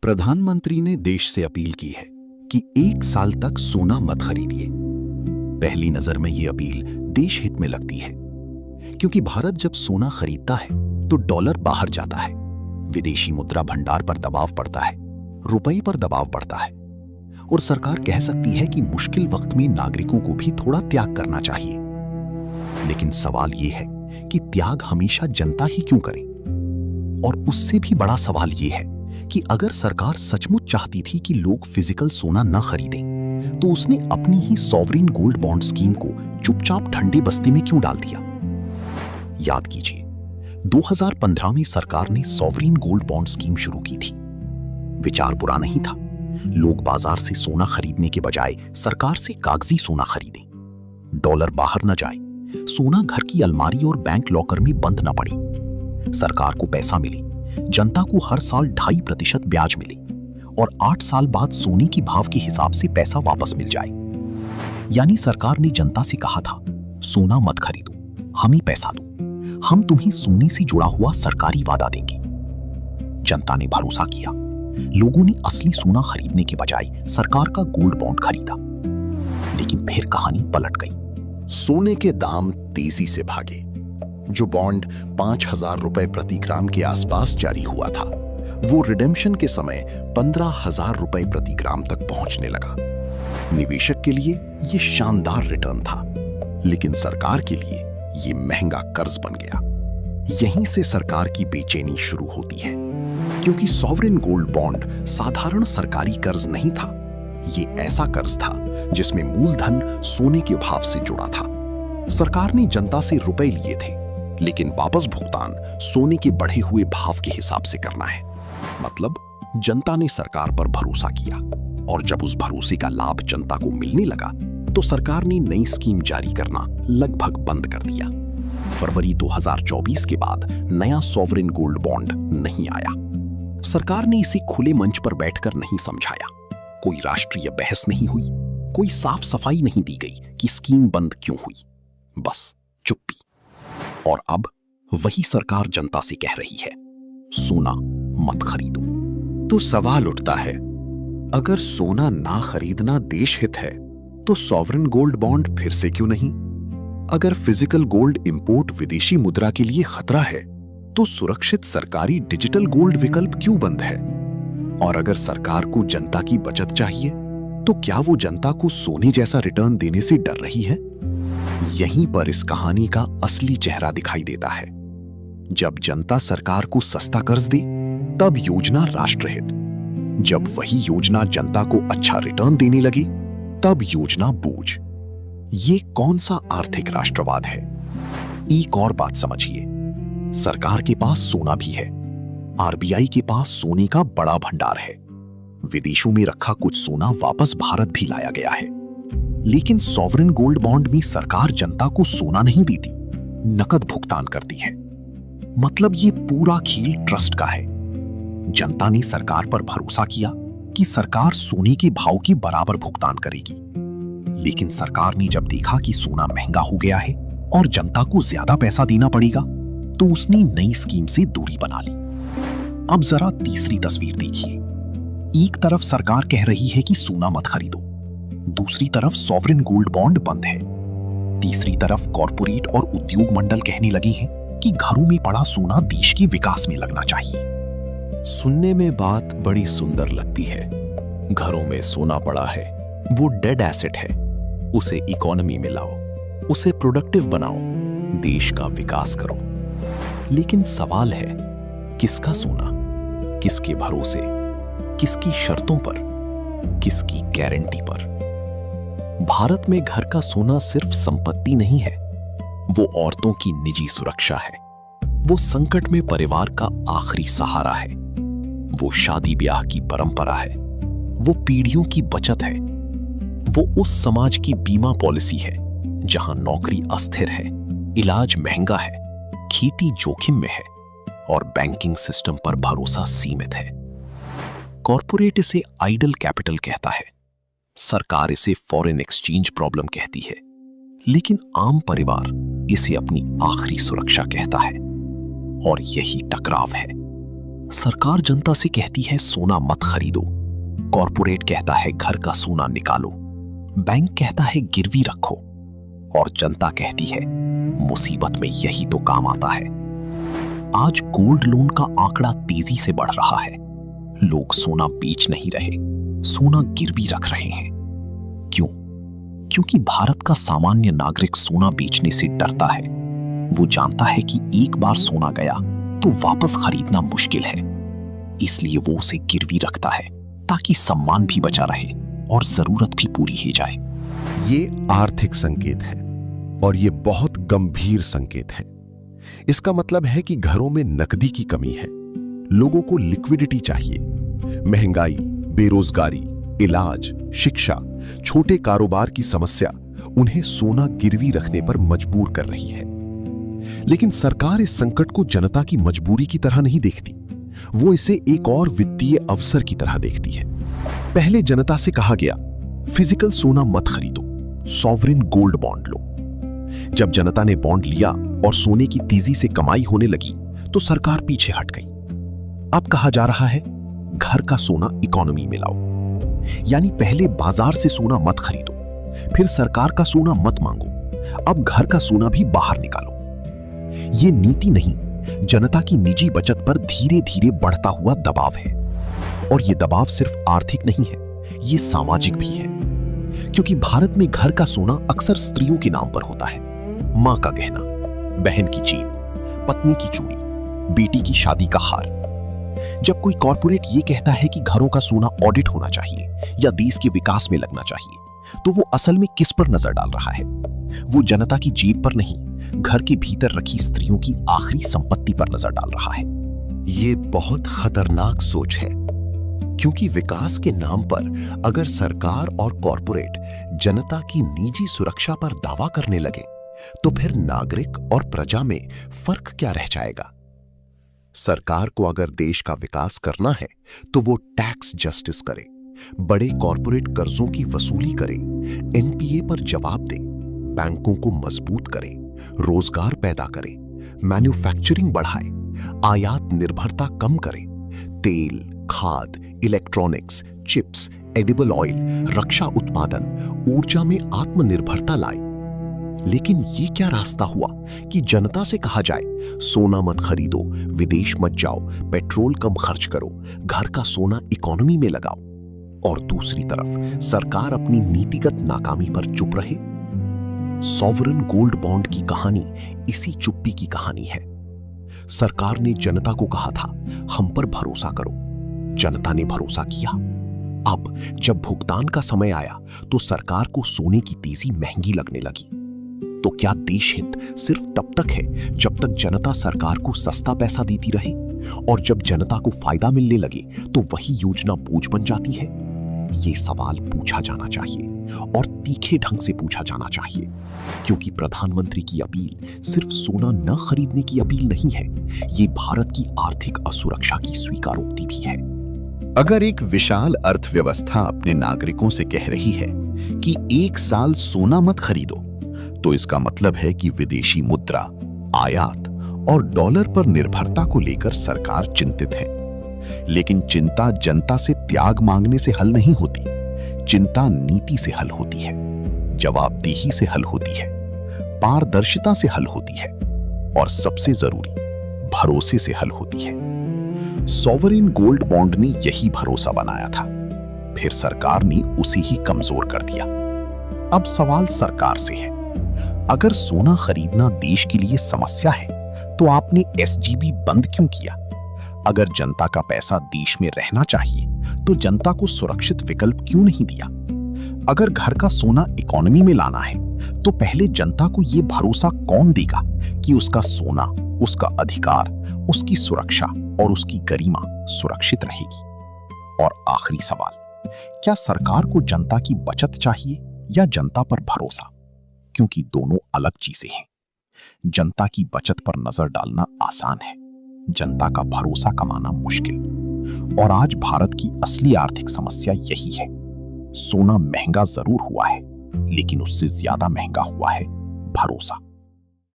प्रधानमंत्री ने देश से अपील की है कि 1 साल तक सोना मत खरीदिए। पहली नजर में यह अपील देश हित में लगती है, क्योंकि भारत जब सोना खरीदता है तो डॉलर बाहर जाता है, विदेशी मुद्रा भंडार पर दबाव पड़ता है, रुपये पर दबाव पड़ता है और सरकार कह सकती है कि मुश्किल वक्त में नागरिकों को भी थोड़ा त्याग करना चाहिए। लेकिन सवाल यह है कि त्याग हमेशा जनता ही क्यों करे? और उससे भी बड़ा सवाल यह है कि अगर सरकार सचमुच चाहती थी कि लोग फिजिकल सोना न खरीदें, तो उसने अपनी ही सॉवरिन गोल्ड बॉन्ड स्कीम को चुपचाप ठंडे बस्ती में क्यों डाल दिया? याद कीजिए, 2015 में सरकार ने सॉवरिन गोल्ड बॉन्ड स्कीम शुरू की थी। विचार बुरा नहीं था। लोग बाजार से सोना खरीदने के बजाय सरकार से कागजी सोना खरीदें। डॉलर बाहर न जाए, सोना घर की अलमारी और बैंक लॉकर में बंद न पड़े। सरकार को पैसा मिले, जनता को हर साल 2.5% ब्याज मिले और 8 साल बाद सोने की भाव के हिसाब से पैसा वापस मिल जाए। यानी सरकार ने जनता से कहा था, सोना मत खरीदो, हम ही पैसा दो, हम तुम्हें सोने से जुड़ा हुआ सरकारी वादा देंगे। जनता ने भरोसा किया। लोगों ने असली सोना खरीदने के बजाय सरकार का गोल्ड बॉन्ड खरीदा। लेकिन फिर कहानी पलट गई। सोने के दाम तेजी से भागे। जो बॉन्ड 5,000 रुपए प्रति ग्राम के आसपास जारी हुआ था, वो रिडेम्पशन के समय 15,000 रुपए प्रति ग्राम तक पहुंचने लगा। निवेशक के लिए ये शानदार रिटर्न था, लेकिन सरकार के लिए ये महंगा कर्ज बन गया। यहीं से सरकार की बेचैनी शुरू होती है, क्योंकि सॉवरिन गोल्ड बॉन्ड साधारण सरकारी कर्ज नहीं था। ये ऐसा कर्ज था जिसमें मूलधन सोने के भाव से जुड़ा था। सरकार ने जनता से रुपए लिए थे, लेकिन वापस भुगतान सोने के बढ़े हुए भाव के हिसाब से करना है। मतलब जनता ने सरकार पर भरोसा किया, और जब उस भरोसे का लाभ जनता को मिलने लगा तो सरकार ने नई स्कीम जारी करना लगभग बंद कर दिया। फरवरी 2024 के बाद नया सॉवरिन गोल्ड बॉन्ड नहीं आया। सरकार ने इसे खुले मंच पर बैठकर नहीं समझाया। कोई राष्ट्रीय बहस नहीं हुई, कोई साफ सफाई नहीं दी गई कि स्कीम बंद क्यों हुई। बस चुप्पी। और अब वही सरकार जनता से कह रही है, सोना मत खरीदो। तो सवाल उठता है, अगर सोना ना खरीदना देश हित है, तो सॉवरिन गोल्ड बॉन्ड फिर से क्यों नहीं? अगर फिजिकल गोल्ड इंपोर्ट विदेशी मुद्रा के लिए खतरा है, तो सुरक्षित सरकारी डिजिटल गोल्ड विकल्प क्यों बंद है? और अगर सरकार को जनता की बचत चाहिए, तो क्या वो जनता को सोने जैसा रिटर्न देने से डर रही है? यहीं पर इस कहानी का असली चेहरा दिखाई देता है। जब जनता सरकार को सस्ता कर्ज दे, तब योजना राष्ट्रहित। जब वही योजना जनता को अच्छा रिटर्न देने लगे, तब योजना बोझ। ये कौन सा आर्थिक राष्ट्रवाद है? एक और बात समझिए, सरकार के पास सोना भी है, आरबीआई के पास सोने का बड़ा भंडार है, विदेशों में रखा कुछ सोना वापस भारत भी लाया गया है। लेकिन सॉवरिन गोल्ड बॉन्ड में सरकार जनता को सोना नहीं देती, नकद भुगतान करती है। मतलब ये पूरा खेल ट्रस्ट का है। जनता ने सरकार पर भरोसा किया कि सरकार सोने के भाव के बराबर भुगतान करेगी। लेकिन सरकार ने जब देखा कि सोना महंगा हो गया है और जनता को ज्यादा पैसा देना पड़ेगा, तो उसने नई स्कीम से दूरी बना ली। अब जरा तीसरी तस्वीर देखिए। एक तरफ सरकार कह रही है कि सोना मत खरीदो, दूसरी तरफ सॉवरिन गोल्ड बॉन्ड बंद है, तीसरी तरफ कॉरपोरेट और उद्योग मंडल कहने लगे हैं कि घरों में पड़ा सोना देश के विकास में लगना चाहिए। सुनने में बात बड़ी सुंदर लगती है। घरों में सोना पड़ा है, वो डेड एसेट है, उसे इकोनॉमी में लाओ, उसे प्रोडक्टिव बनाओ, देश का विकास करो। लेकिन सवाल है, किसका सोना, किसके भरोसे, किसकी शर्तों पर, किसकी गारंटी पर? भारत में घर का सोना सिर्फ संपत्ति नहीं है, वो औरतों की निजी सुरक्षा है, वो संकट में परिवार का आखिरी सहारा है, वो शादी ब्याह की परंपरा है, वो पीढ़ियों की बचत है, वो उस समाज की बीमा पॉलिसी है जहां नौकरी अस्थिर है, इलाज महंगा है, खेती जोखिम में है और बैंकिंग सिस्टम पर भरोसा सीमित है। कॉरपोरेट इसे आइडल कैपिटल कहता है, सरकार इसे फॉरेन एक्सचेंज प्रॉब्लम कहती है, लेकिन आम परिवार इसे अपनी आखिरी सुरक्षा कहता है। और यही टकराव है। सरकार जनता से कहती है सोना मत खरीदो, कॉरपोरेट कहता है घर का सोना निकालो, बैंक कहता है गिरवी रखो, और जनता कहती है मुसीबत में यही तो काम आता है। आज गोल्ड लोन का आंकड़ा तेजी से बढ़ रहा है। लोग सोना बेच नहीं रहे, सोना गिरवी रख रहे हैं। क्यों? क्योंकि भारत का सामान्य नागरिक सोना बेचने से डरता है। वो जानता है कि एक बार सोना गया तो वापस खरीदना मुश्किल है, इसलिए वो उसे गिरवी रखता है ताकि सम्मान भी बचा रहे और जरूरत भी पूरी हो जाए। ये आर्थिक संकेत है और ये बहुत गंभीर संकेत है। इसका मतलब है कि घरों में नकदी की कमी है, लोगों को लिक्विडिटी चाहिए। महंगाई, बेरोजगारी, इलाज, शिक्षा, छोटे कारोबार की समस्या उन्हें सोना गिरवी रखने पर मजबूर कर रही है। लेकिन सरकार इस संकट को जनता की मजबूरी की तरह नहीं देखती, वो इसे एक और वित्तीय अवसर की तरह देखती है। पहले जनता से कहा गया, फिजिकल सोना मत खरीदो, सॉवरेन गोल्ड बॉन्ड लो। जब जनता ने बॉन्ड लिया और सोने की तेजी से कमाई होने लगी तो सरकार पीछे हट गई। अब कहा जा रहा है, घर का सोना इकोनॉमी में लाओ। यानी पहले बाजार से सोना मत खरीदो, फिर सरकार का सोना मत मांगो, अब घर का सोना भी बाहर निकालो। ये नीति नहीं, जनता की निजी बचत पर धीरे धीरे बढ़ता हुआ दबाव है। और ये दबाव सिर्फ आर्थिक नहीं है, ये सामाजिक भी है। क्योंकि भारत में घर का सोना अक्सर स्त्रियों के नाम पर होता है। मां का गहना, बहन की चेन, पत्नी की चूड़ी, बेटी की शादी का हार। जब कोई कॉर्पोरेट ये कहता है कि घरों का सोना ऑडिट होना चाहिए या देश के विकास में लगना चाहिए, तो वो असल में किस पर नजर डाल रहा है? वो जनता की जेब पर नहीं, घर के भीतर रखी स्त्रियों की आखिरी संपत्ति पर नजर डाल रहा है। ये बहुत खतरनाक सोच है, क्योंकि विकास के नाम पर अगर सरकार और कॉर्पोरेट जनता की निजी सुरक्षा पर दावा करने लगे तो फिर नागरिक और प्रजा में फर्क क्या रह जाएगा? सरकार को अगर देश का विकास करना है तो वो टैक्स जस्टिस करे, बड़े कॉर्पोरेट कर्जों की वसूली करे, एनपीए पर जवाब दे, बैंकों को मजबूत करे, रोजगार पैदा करे, मैन्युफैक्चरिंग बढ़ाए, आयात निर्भरता कम करे, तेल, खाद, इलेक्ट्रॉनिक्स, चिप्स, एडिबल ऑयल, रक्षा उत्पादन, ऊर्जा में आत्मनिर्भरता लाए। लेकिन ये क्या रास्ता हुआ कि जनता से कहा जाए, सोना मत खरीदो, विदेश मत जाओ, पेट्रोल कम खर्च करो, घर का सोना इकोनॉमी में लगाओ, और दूसरी तरफ सरकार अपनी नीतिगत नाकामी पर चुप रहे? सॉवरेन गोल्ड बॉन्ड की कहानी इसी चुप्पी की कहानी है। सरकार ने जनता को कहा था, हम पर भरोसा करो। जनता ने भरोसा किया। अब जब भुगतान का समय आया तो सरकार को सोने की तेजी महंगी लगने लगी। तो क्या देश हित सिर्फ तब तक है जब तक जनता सरकार को सस्ता पैसा देती रहे, और जब जनता को फायदा मिलने लगे तो वही योजना बोझ बन जाती है? ये सवाल पूछा जाना चाहिए और तीखे ढंग से पूछा जाना चाहिए, क्योंकि प्रधानमंत्री की अपील सिर्फ सोना न खरीदने की अपील नहीं है, ये भारत की आर्थिक असुरक्षा की स्वीकारोक्ति भी है। अगर एक विशाल अर्थव्यवस्था अपने नागरिकों से कह रही है कि 1 साल सोना मत खरीदो, तो इसका मतलब है कि विदेशी मुद्रा, आयात और डॉलर पर निर्भरता को लेकर सरकार चिंतित है। लेकिन चिंता जनता से त्याग मांगने से हल नहीं होती, चिंता नीति से हल होती है, जवाबदेही से हल होती है, पारदर्शिता से हल होती है, और सबसे जरूरी भरोसे से हल होती है। सॉवरेन गोल्ड बॉन्ड ने यही भरोसा बनाया था, फिर सरकार ने उसे ही कमजोर कर दिया। अब सवाल सरकार से है, अगर सोना खरीदना देश के लिए समस्या है तो आपने एसजीबी बंद क्यों किया? अगर जनता का पैसा देश में रहना चाहिए तो जनता को सुरक्षित विकल्प क्यों नहीं दिया? अगर घर का सोना इकोनॉमी में लाना है तो पहले जनता को यह भरोसा कौन देगा कि उसका सोना, उसका अधिकार, उसकी सुरक्षा और उसकी गरिमा सुरक्षित रहेगी? और आखिरी सवाल, क्या सरकार को जनता की बचत चाहिए या जनता पर भरोसा? क्योंकि दोनों अलग चीजें हैं। जनता की बचत पर नजर डालना आसान है, जनता का भरोसा कमाना मुश्किल। और आज भारत की असली आर्थिक समस्या यही है। सोना महंगा जरूर हुआ है, लेकिन उससे ज्यादा महंगा हुआ है भरोसा।